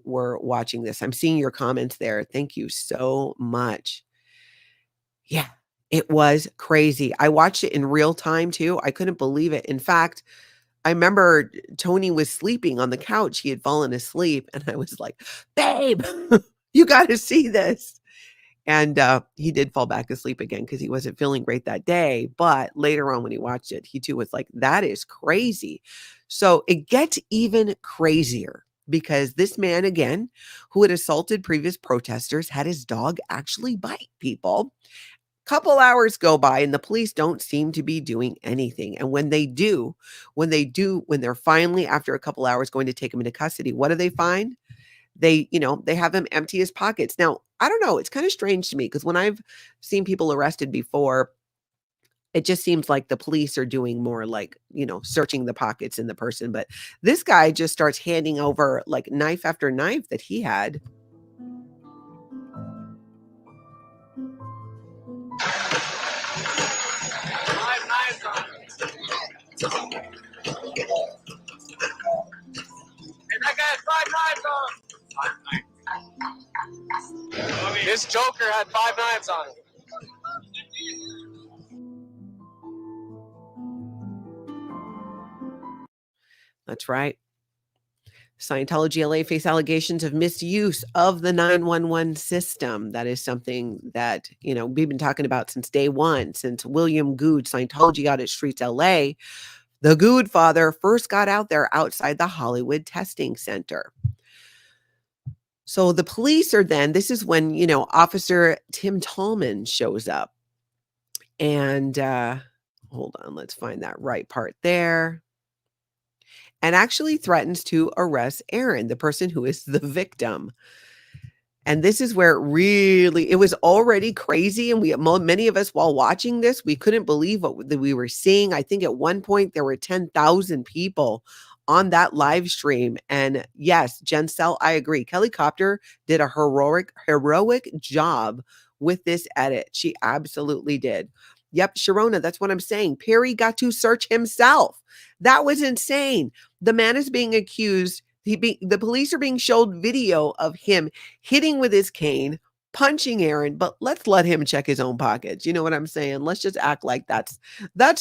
[SPEAKER 1] were watching this. I'm seeing your comments there. Thank you so much. Yeah, it was crazy. I watched it in real time too. I couldn't believe it. In fact, I remember Tony was sleeping on the couch. He had fallen asleep and I was like, babe, you got to see this. And he did fall back asleep again because he wasn't feeling great that day. But later on when he watched it, he too was like, that is crazy. So it gets even crazier because this man, again, who had assaulted previous protesters, had his dog actually bite people. Couple hours go by and the police don't seem to be doing anything. And when they're finally, after a couple hours, going to take him into custody, what do they find? They have him empty his pockets. Now, I don't know. It's kind of strange to me because when I've seen people arrested before, it just seems like the police are doing more like, searching the pockets in the person. But this guy just starts handing over like knife after knife that he had.
[SPEAKER 11] And that guy had 5 knives on. This Joker had 5 knives on him.
[SPEAKER 1] That's right. Scientology LA face allegations of misuse of the 911 system. That is something that, we've been talking about since day one, since William Good, Scientology Audit Streets LA, the Good father first got out there outside the Hollywood testing center. So the police are then, this is when, Officer Tim Tallman shows up. And hold on, let's find that right part there. And actually threatens to arrest Aaron, the person who is the victim. And this is where it was already crazy. And many of us, while watching this, we couldn't believe what we were seeing. I think at one point there were 10,000 people on that live stream. And yes, Jen Sell, I agree. Kelli Copter did a heroic job with this edit. She absolutely did. Yep, Sharona, that's what I'm saying. Perry got to search himself. That was insane. The man is being accused. The police are being showed video of him hitting with his cane, punching Aaron, but let's let him check his own pockets. You know what I'm saying? Let's just act like that's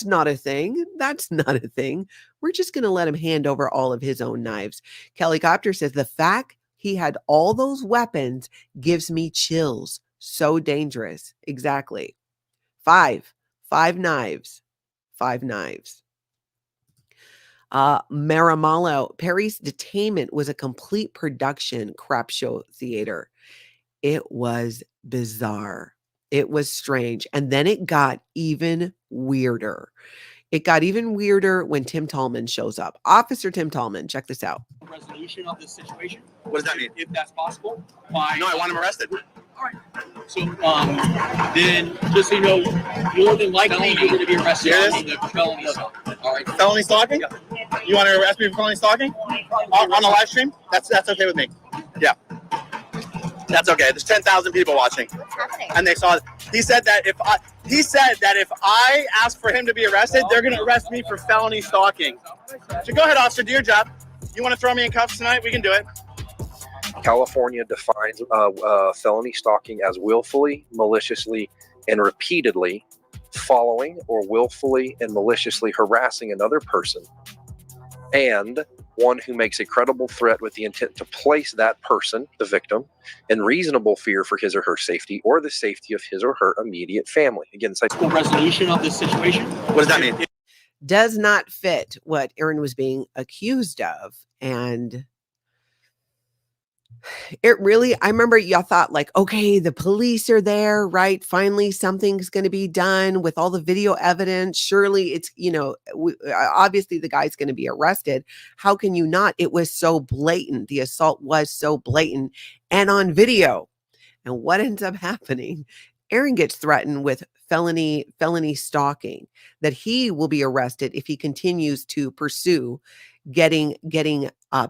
[SPEAKER 1] not a thing. That's not a thing. We're just going to let him hand over all of his own knives. Kelli Copter says the fact he had all those weapons gives me chills. So dangerous. Exactly. 5 knives. 5 knives. Maramalo, Perry's detainment was a complete production crap show theater. It was bizarre. It was strange. And then it got even weirder. It got even weirder when Tim Tallman shows up. Officer Tim Tallman, check this out.
[SPEAKER 13] Resolution of this situation.
[SPEAKER 11] What does that mean?
[SPEAKER 13] If that's possible.
[SPEAKER 11] No, I want him arrested.
[SPEAKER 13] All right. So then, just so you know, more than likely you're going to be arrested on the felony stuff. All right.
[SPEAKER 11] Felony stalking? Yeah. You want to arrest me for felony stalking? On the live stream? That's okay with me. Yeah. That's okay. There's 10,000 people watching.
[SPEAKER 14] What's happening?
[SPEAKER 11] And they saw it. He said that if I ask for him to be arrested, they're going to arrest me for felony stalking. So go ahead, officer, do your job. You want to throw me in cuffs tonight? We can do it.
[SPEAKER 15] California defines felony stalking as willfully, maliciously, and repeatedly following or willfully and maliciously harassing another person, and one who makes a credible threat with the intent to place that person, the victim, in reasonable fear for his or her safety or the safety of his or her immediate family. Again,
[SPEAKER 13] the resolution of this situation.
[SPEAKER 11] What does that mean?
[SPEAKER 1] Does not fit what Aaron was being accused of. And it really, I remember y'all thought like, okay, the police are there, right? Finally, something's going to be done with all the video evidence. Surely it's, obviously the guy's going to be arrested. How can you not? It was so blatant. The assault was so blatant and on video. And what ends up happening? Aaron gets threatened with felony stalking, that he will be arrested if he continues to pursue getting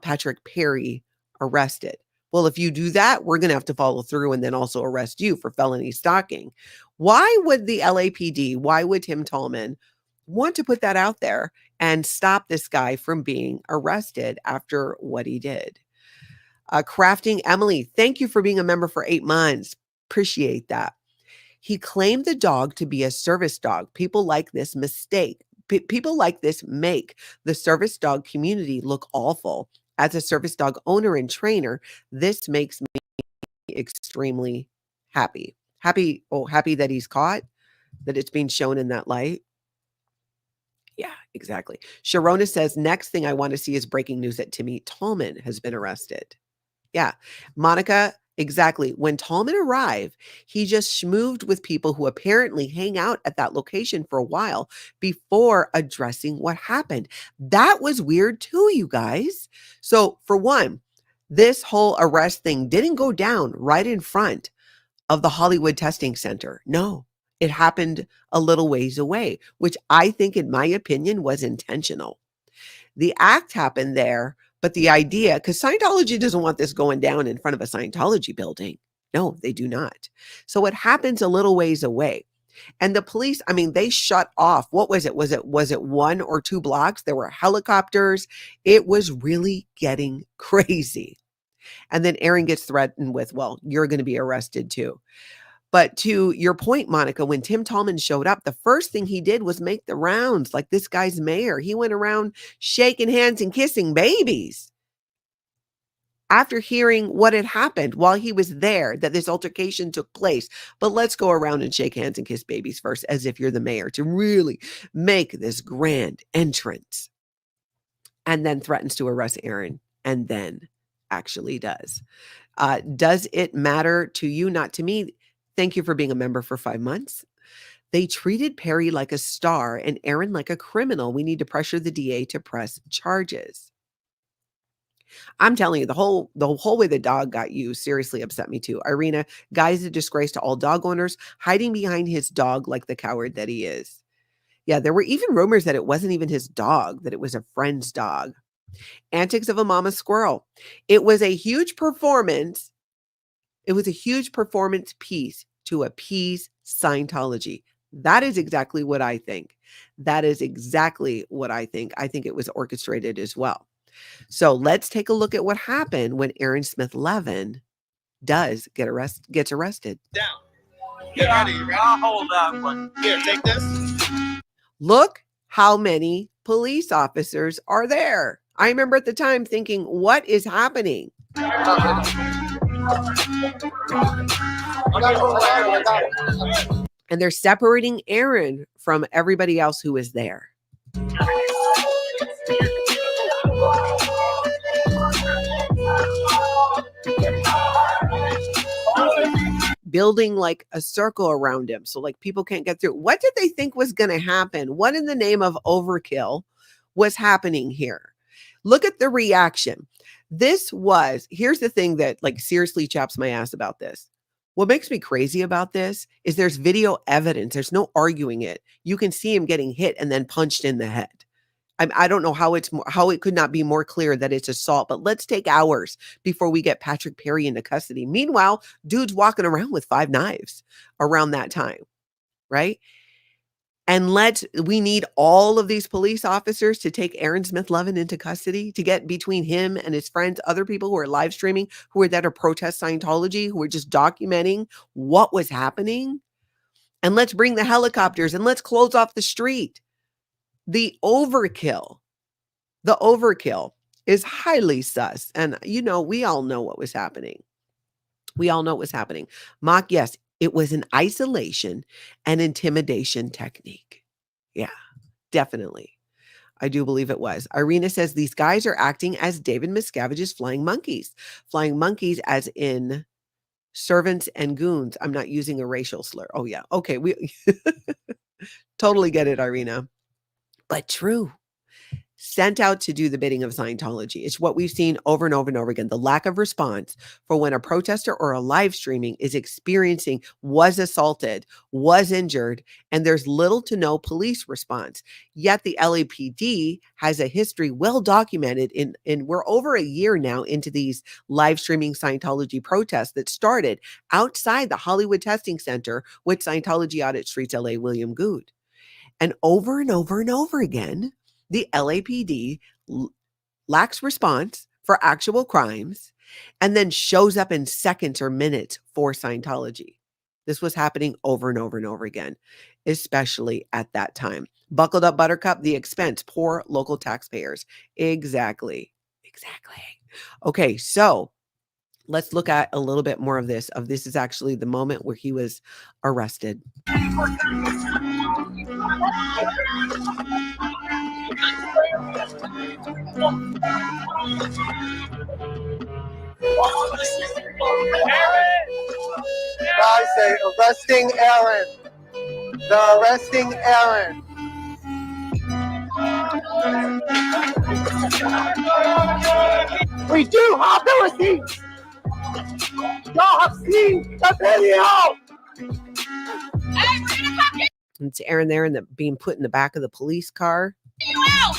[SPEAKER 1] Patrick Perry arrested. Well, if you do that, we're going to have to follow through and then also arrest you for felony stalking. Why would the LAPD, why would Tim Tallman want to put that out there and stop this guy from being arrested after what he did? Crafting Emily, thank you for being a member for 8 months. Appreciate that. He claimed the dog to be a service dog. People like this people like this make the service dog community look awful. As a service dog owner and trainer, this makes me extremely happy. Happy that he's caught, that it's being shown in that light. Yeah, exactly. Sharona says, next thing I want to see is breaking news that Timmy Tallman has been arrested. Yeah. Monica, Exactly. When Tallman arrived, he just schmooved with people who apparently hang out at that location for a while before addressing what happened. That was weird too, you guys. So, for one, this whole arrest thing didn't go down right in front of the Hollywood Testing Center. No, it happened a little ways away, which I think, in my opinion, was intentional. The act happened there, but the idea, because Scientology doesn't want this going down in front of a Scientology building. No, they do not. So it happens a little ways away. And the police, I mean, they shut off. What was it? Was it 1 or 2 blocks? There were helicopters. It was really getting crazy. And then Aaron gets threatened with, well, you're going to be arrested too. But to your point, Monica, when Tim Tallman showed up, the first thing he did was make the rounds like this guy's mayor. He went around shaking hands and kissing babies after hearing what had happened while he was there, that this altercation took place. But let's go around and shake hands and kiss babies first, as if you're the mayor, to really make this grand entrance. And then threatens to arrest Aaron, and then actually does. Does it matter to you? Not to me. Thank you for being a member for 5 months. They treated Perry like a star and Aaron like a criminal. We need to pressure the DA to press charges. I'm telling you, the whole way the dog got used seriously upset me too. Irina, guy is a disgrace to all dog owners, hiding behind his dog like the coward that he is. Yeah, there were even rumors that it wasn't even his dog, that it was a friend's dog. Antics of a mama squirrel. It was a huge performance. It was a huge performance piece to appease Scientology. That is exactly what I think. That is exactly what I think. I think it was orchestrated as well. So let's take a look at what happened when Aaron Smith-Levin gets arrested.
[SPEAKER 11] Down. Get ready. You ready? I'll hold that one. Here, take this.
[SPEAKER 1] Look how many police officers are there. I remember at the time thinking, what is happening? And they're separating Aaron from everybody else who is there. Building like a circle around him so like people can't get through. What did they think was going to happen? What in the name of overkill was happening here? Look at the reaction. Here's the thing that like seriously chaps my ass about this. What makes me crazy about this is there's video evidence. There's no arguing it. You can see him getting hit and then punched in the head. I don't know how it could not be more clear that it's assault, but let's take hours before we get Patrick Perry into custody. Meanwhile, dude's walking around with 5 knives around that time, right? And we need all of these police officers to take Aaron Smith-Levin into custody, to get between him and his friends, other people who are live streaming, who are there to protest Scientology, who are just documenting what was happening. And let's bring the helicopters and let's close off the street. The overkill is highly sus. And, we all know what was happening. Mock, yes, it was an isolation and intimidation technique. Yeah, definitely. I do believe it was. Irina says these guys are acting as David Miscavige's flying monkeys. Flying monkeys as in servants and goons. I'm not using a racial slur. Oh, yeah. Okay. We totally get it, Irina. But true. Sent out to do the bidding of Scientology. It's what we've seen over and over and over again. The lack of response for when a protester or a live streaming is experiencing, was assaulted, was injured, and there's little to no police response. Yet the LAPD has a history well documented in we're over a year now into these live streaming Scientology protests that started outside the Hollywood Testing Center with Scientology Audit Street's LA William Good. And over and over and over again, the LAPD lacks response for actual crimes and then shows up in seconds or minutes for Scientology. This was happening over and over and over again, especially at that time. Buckled up, Buttercup, the expense, poor local taxpayers. Exactly. Okay, so let's look at a little bit more of this. This is actually the moment where he was arrested.
[SPEAKER 14] Guys say arresting Aaron. They're arresting Aaron. We do have the receipts. Y'all have seen the video.
[SPEAKER 1] It's Aaron there being put in the back of the police car.
[SPEAKER 14] Y'all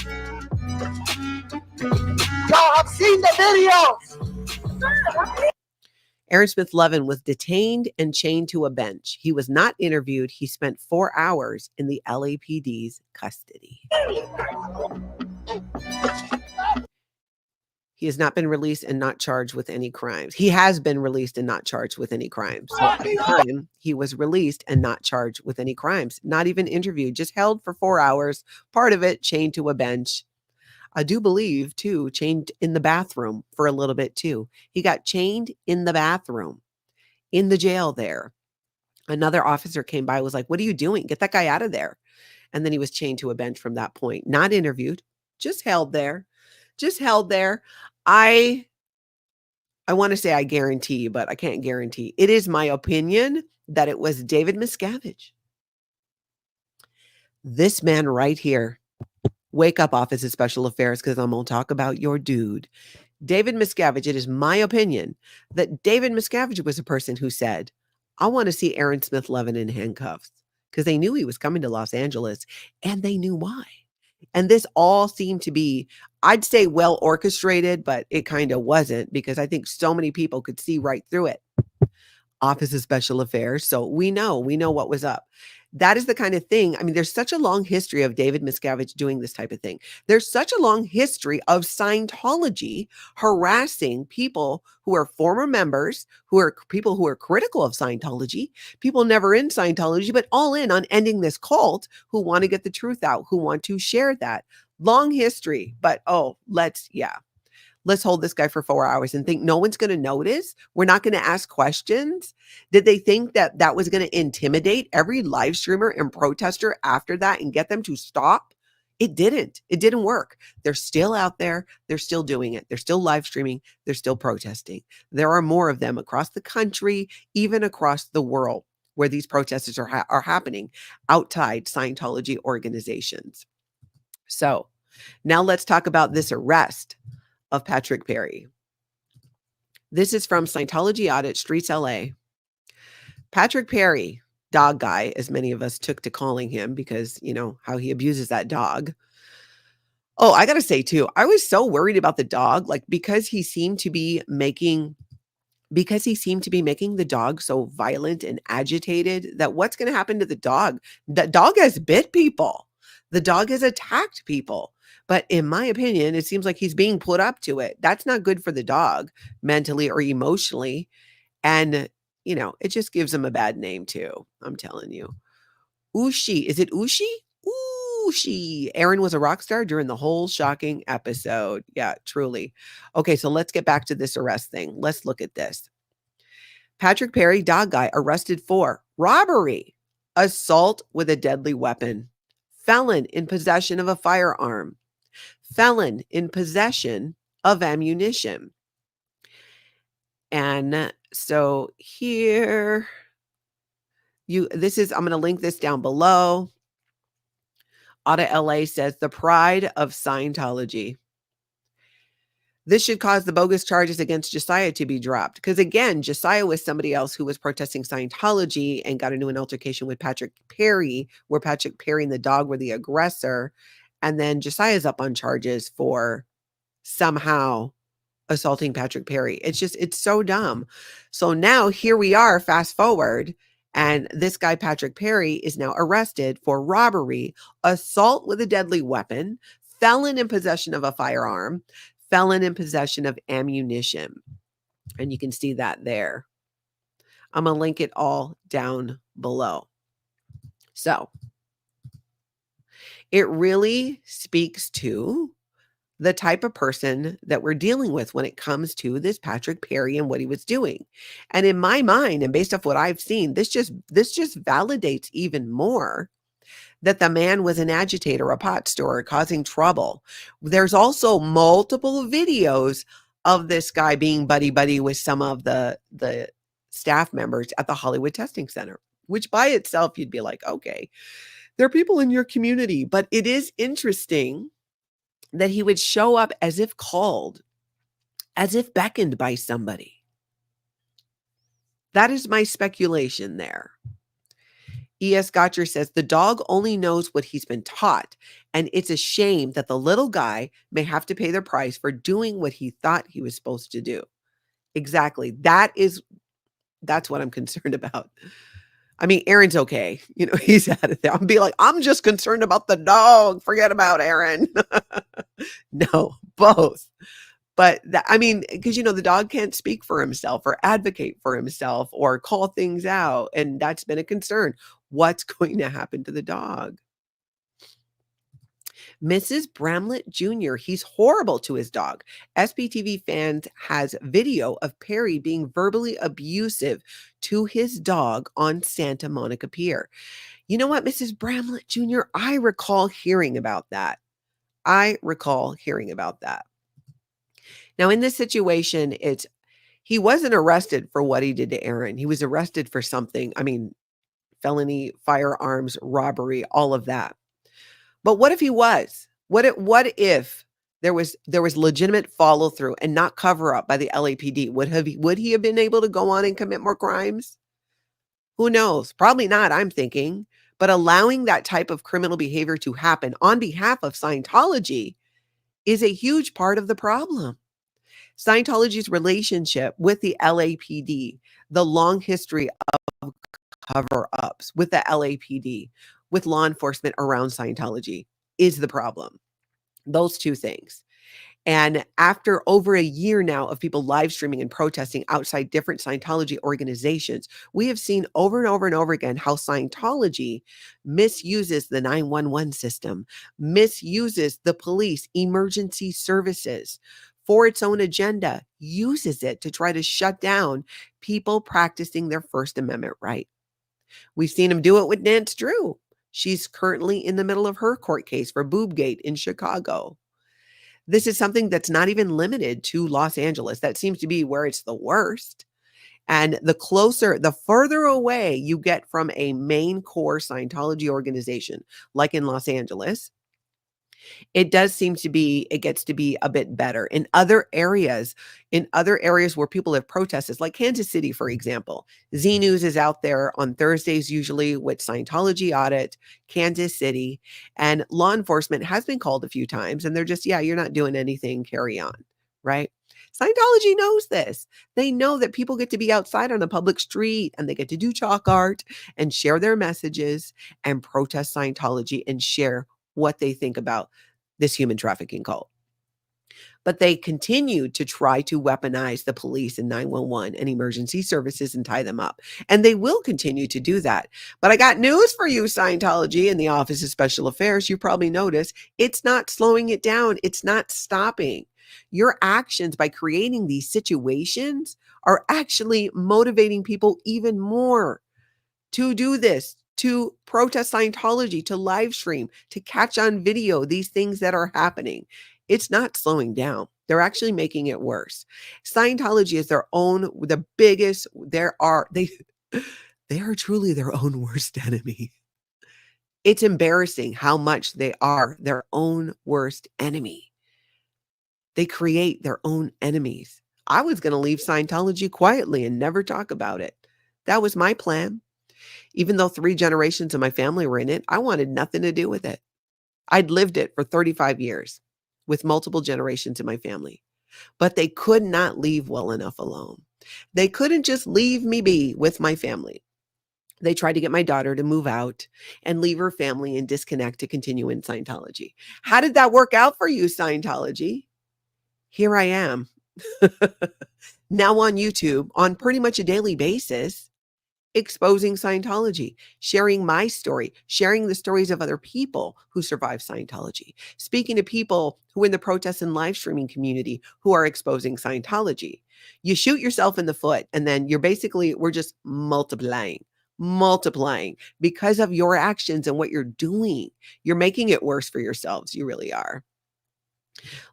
[SPEAKER 14] have seen the videos.
[SPEAKER 1] Aaron Smith-Levin was detained and chained to a bench. He was not interviewed. He spent 4 hours in the LAPD's custody. He has not been released and not charged with any crimes. He has been released and not charged with any crimes. So at the time, he was released and not charged with any crimes. Not even interviewed, just held for 4 hours. Part of it chained to a bench. I do believe, too, chained in the bathroom for a little bit, too. He got chained in the bathroom, in the jail there. Another officer came by, was like, "What are you doing? Get that guy out of there." And then he was chained to a bench from that point. Not interviewed, just held there. Just held there. I want to say I guarantee, but I can't guarantee. It is my opinion that it was David Miscavige. This man right here. Wake up, Office of Special Affairs, because I'm going to talk about your dude. David Miscavige, it is my opinion that David Miscavige was a person who said, "I want to see Aaron Smith-Levin in handcuffs," because they knew he was coming to Los Angeles and they knew why. And this all seemed to be, I'd say, well orchestrated, but it kind of wasn't, because I think so many people could see right through it. Office of Special Affairs. So we know what was up. That is the kind of thing. I mean, there's such a long history of David Miscavige doing this type of thing. There's such a long history of Scientology harassing people who are former members, who are people who are critical of Scientology, people never in Scientology, but all in on ending this cult, who want to get the truth out, who want to share that. Long history, but let's hold this guy for 4 hours and think no one's going to notice. We're not going to ask questions. Did they think that that was going to intimidate every live streamer and protester after that and get them to stop? It didn't. It didn't work. They're still out there. They're still doing it. They're still live streaming. They're still protesting. There are more of them across the country, even across the world, where these protests are happening outside Scientology organizations. So now let's talk about this arrest of Patrick Perry. This is from Scientology Audit, Streets LA. Patrick Perry, dog guy, as many of us took to calling him, because you know how he abuses that dog. Oh, I gotta say too, I was so worried about the dog, like because he seemed to be making the dog so violent and agitated, that what's going to happen to the dog? That dog has bit people. The dog has attacked people. But in my opinion, it seems like he's being put up to it. That's not good for the dog mentally or emotionally. And, you know, it just gives him a bad name too. I'm telling you. Ushi. Is it Ushi? Ushi. Aaron was a rock star during the whole shocking episode. Yeah, truly. Okay, so let's get back to this arrest thing. Let's look at this. Patrick Perry, dog guy, arrested for robbery, assault with a deadly weapon, felon in possession of a firearm, felon in possession of ammunition. And so here, I'm going to link this down below. Audit LA says the pride of Scientology. This should cause the bogus charges against Josiah to be dropped. Because again, Josiah was somebody else who was protesting Scientology and got into an altercation with Patrick Perry, where Patrick Perry and the dog were the aggressor. And then Josiah's up on charges for somehow assaulting Patrick Perry. It's so dumb. So now here we are, fast forward, and this guy, Patrick Perry, is now arrested for robbery, assault with a deadly weapon, felon in possession of a firearm, felon in possession of ammunition. And you can see that there. I'm going to link it all down below. So it really speaks to the type of person that we're dealing with when it comes to this Patrick Perry and what he was doing. And in my mind, and based off what I've seen, this just validates even more that the man was an agitator, a pot stirrer, causing trouble. There's also multiple videos of this guy being buddy-buddy with some of the staff members at the Hollywood Testing Center, which by itself, you'd be like, okay, there are people in your community. But it is interesting that he would show up as if called, as if beckoned by somebody. That is my speculation there. E.S. Gotcher says, the dog only knows what he's been taught, and it's a shame that the little guy may have to pay the price for doing what he thought he was supposed to do. Exactly. That's what I'm concerned about. I mean, Aaron's okay. You know, he's out of there. I'll be like, I'm just concerned about the dog. Forget about Aaron. No, both. But I mean, because, you know, the dog can't speak for himself or advocate for himself or call things out. And that's been a concern. What's going to happen to the dog? Mrs. Bramlett Jr., he's horrible to his dog. SBTV fans has video of Perry being verbally abusive to his dog on Santa Monica Pier. You know what, Mrs. Bramlett Jr., I recall hearing about that. Now, in this situation, he wasn't arrested for what he did to Aaron. He was arrested for something. I mean, felony, firearms, robbery, all of that. But what if he was? What if there was legitimate follow through and not cover up by the LAPD? Would he have been able to go on and commit more crimes? Who knows? Probably not, I'm thinking. But allowing that type of criminal behavior to happen on behalf of Scientology is a huge part of the problem. Scientology's relationship with the LAPD, the long history of cover-ups with the LAPD, with law enforcement around Scientology is the problem. Those two things. And after over a year now of people live streaming and protesting outside different Scientology organizations, we have seen over and over and over again how Scientology misuses the 911 system, misuses the police emergency services for its own agenda, uses it to try to shut down people practicing their First Amendment right. We've seen them do it with Nance Drew. She's currently in the middle of her court case for Boobgate in Chicago. This is something that's not even limited to Los Angeles. That seems to be where it's the worst. And the further away you get from a main core Scientology organization, like in Los Angeles, it gets to be a bit better. In other areas where people have protested, like Kansas City, for example, Z News is out there on Thursdays, usually with Scientology Audit, Kansas City, and law enforcement has been called a few times, and they're just, yeah, you're not doing anything, carry on, right? Scientology knows this. They know that people get to be outside on a public street and they get to do chalk art and share their messages and protest Scientology and share what they think about this human trafficking cult. But they continue to try to weaponize the police and 911 and emergency services and tie them up. And they will continue to do that. But I got news for you, Scientology and the Office of Special Affairs. You probably noticed it's not slowing it down. It's not stopping. Your actions by creating these situations are actually motivating people even more to do this, to protest Scientology, to live stream, to catch on video these things that are happening. It's not slowing down. They're actually making it worse. Scientology is they are truly their own worst enemy. It's embarrassing how much they are their own worst enemy. They create their own enemies. I was going to leave Scientology quietly and never talk about it. That was my plan. Even though 3 generations of my family were in it, I wanted nothing to do with it. I'd lived it for 35 years with multiple generations in my family, but they could not leave well enough alone. They couldn't just leave me be with my family. They tried to get my daughter to move out and leave her family and disconnect to continue in Scientology. How did that work out for you, Scientology? Here I am now on YouTube on pretty much a daily basis, exposing Scientology, sharing my story, sharing the stories of other people who survived Scientology, speaking to people who are in the protest and live streaming community who are exposing Scientology. You shoot yourself in the foot, and then we're just multiplying because of your actions and what you're doing. You're making it worse for yourselves. You really are.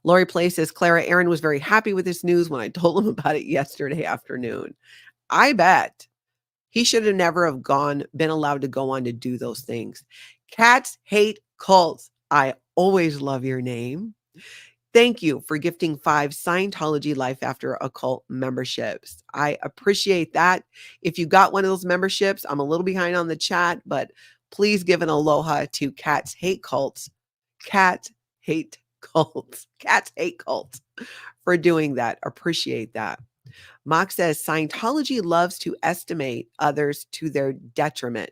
[SPEAKER 1] Lori Play says, Clara, Aaron was very happy with this news when I told him about it yesterday afternoon. I bet. He should have never have been allowed to go on to do those things. Cats hate cults. I always love your name. Thank you for gifting 5 Scientology Life After a Cult memberships. I appreciate that. If you got one of those memberships, I'm a little behind on the chat, but please give an aloha to Cats Hate Cults. Cats hate cults. Cats hate cults for doing that. Appreciate that. Mock says Scientology loves to estimate others to their detriment,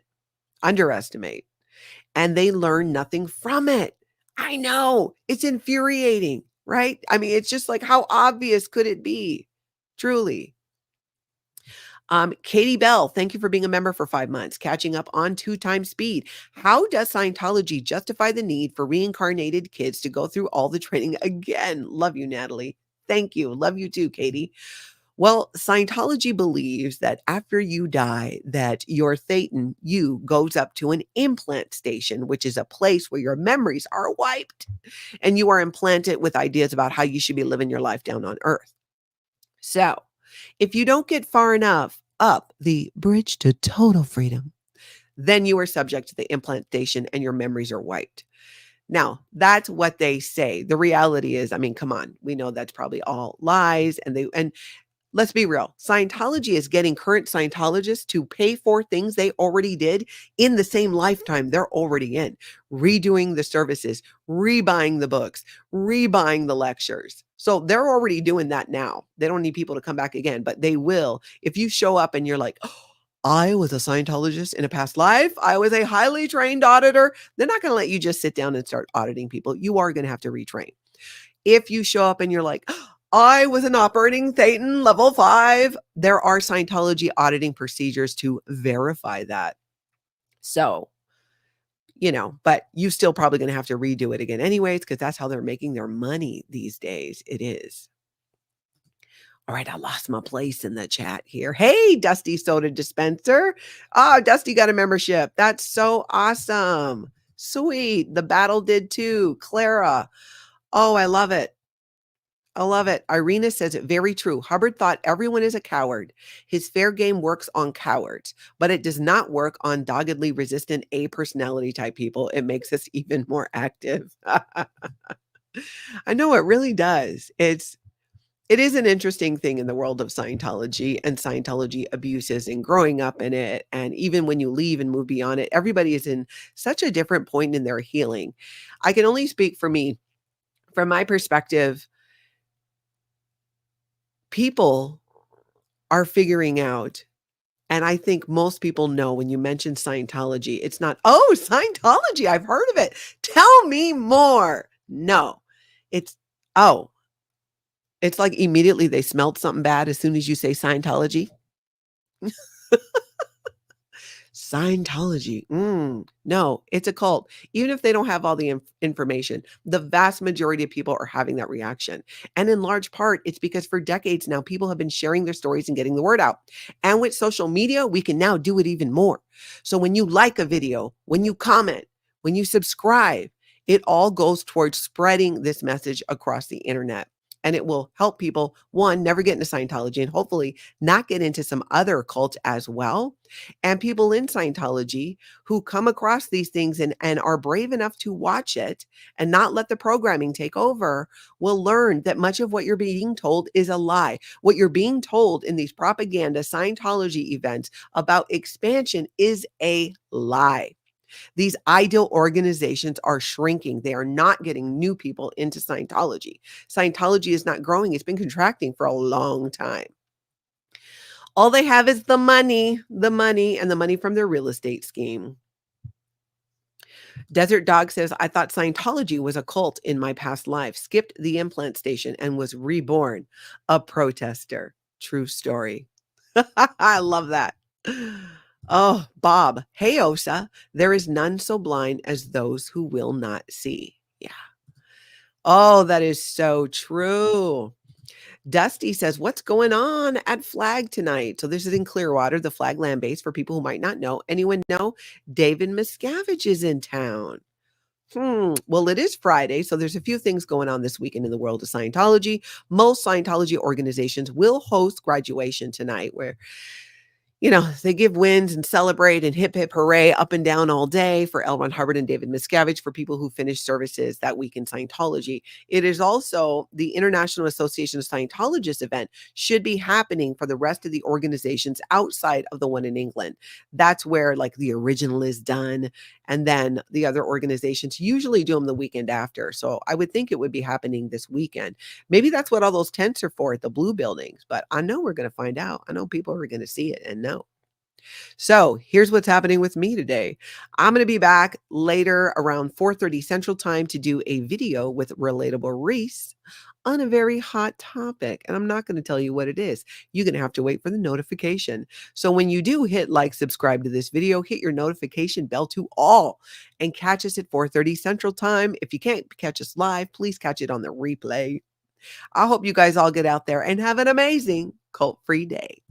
[SPEAKER 1] underestimate, and they learn nothing from it. I know, it's infuriating, right? I mean, it's just like, how obvious could it be? Truly. Katie Bell, thank you for being a member for 5 months, catching up on 2 times speed. How does Scientology justify the need for reincarnated kids to go through all the training again? Love you, Natalie. Thank you. Love you too, Katie. Well, Scientology believes that after you die, that your Thetan, you, goes up to an implant station, which is a place where your memories are wiped and you are implanted with ideas about how you should be living your life down on Earth. So if you don't get far enough up the bridge to total freedom, then you are subject to the implantation and your memories are wiped. Now, that's what they say. The reality is, I mean, come on, we know that's probably all lies. And let's be real. Scientology is getting current Scientologists to pay for things they already did in the same lifetime they're already in, redoing the services, rebuying the books, rebuying the lectures. So they're already doing that now. They don't need people to come back again, but they will. If you show up and you're like, oh, I was a Scientologist in a past life, I was a highly trained auditor, they're not going to let you just sit down and start auditing people. You are going to have to retrain. If you show up and you're like, oh, I was an operating Thetan level 5. There are Scientology auditing procedures to verify that. So, but you still probably going to have to redo it again anyways, because that's how they're making their money these days. It is. All right, I lost my place in the chat here. Hey, Dusty Soda Dispenser. Oh, Dusty got a membership. That's so awesome. Sweet. The battle did too. Clara. Oh, I love it. I love it. Irina says it very true. Hubbard thought everyone is a coward. His fair game works on cowards, but it does not work on doggedly resistant A personality type people. It makes us even more active. I know it really does. It is an interesting thing in the world of Scientology and Scientology abuses and growing up in it. And even when you leave and move beyond it, everybody is in such a different point in their healing. I can only speak for me. From my perspective, people are figuring out, and I think most people know when you mention Scientology, it's not, oh, Scientology, I've heard of it. Tell me more. No, it's like immediately they smelled something bad as soon as you say Scientology. Scientology. No, it's a cult. Even if they don't have all the information, the vast majority of people are having that reaction. And in large part, it's because for decades now, people have been sharing their stories and getting the word out. And with social media, we can now do it even more. So when you like a video, when you comment, when you subscribe, it all goes towards spreading this message across the internet. And it will help people, one, never get into Scientology and hopefully not get into some other cults as well. And people in Scientology who come across these things and are brave enough to watch it and not let the programming take over will learn that much of what you're being told is a lie. What you're being told in these propaganda Scientology events about expansion is a lie. These ideal organizations are shrinking. They are not getting new people into Scientology. Scientology is not growing. It's been contracting for a long time. All they have is the money, and the money from their real estate scheme. Desert Dog says, I thought Scientology was a cult in my past life, skipped the implant station and was reborn a protester. True story. I love that. Oh, Bob. Hey, Osa. There is none so blind as those who will not see. Yeah. Oh, that is so true. Dusty says, what's going on at Flag tonight? So this is in Clearwater, the Flag land base for people who might not know. Anyone know? David Miscavige is in town. Well, it is Friday, so there's a few things going on this weekend in the world of Scientology. Most Scientology organizations will host graduation tonight, where they give wins and celebrate and hip hip hooray up and down all day for L. Ron Hubbard and David Miscavige for people who finished services that week in Scientology. It is also the International Association of Scientologists event should be happening for the rest of the organizations outside of the one in England. That's where like the original is done. And then the other organizations usually do them the weekend after. So I would think it would be happening this weekend. Maybe that's what all those tents are for at the blue buildings, but I know we're going to find out. I know people are going to see it and know. So here's what's happening with me today. I'm going to be back later around 4:30 Central Time to do a video with Relatable Reese on a very hot topic. And I'm not going to tell you what it is. You're going to have to wait for the notification. So when you do hit like, subscribe to this video, hit your notification bell to all and catch us at 4:30 Central Time. If you can't catch us live, please catch it on the replay. I hope you guys all get out there and have an amazing cult-free day.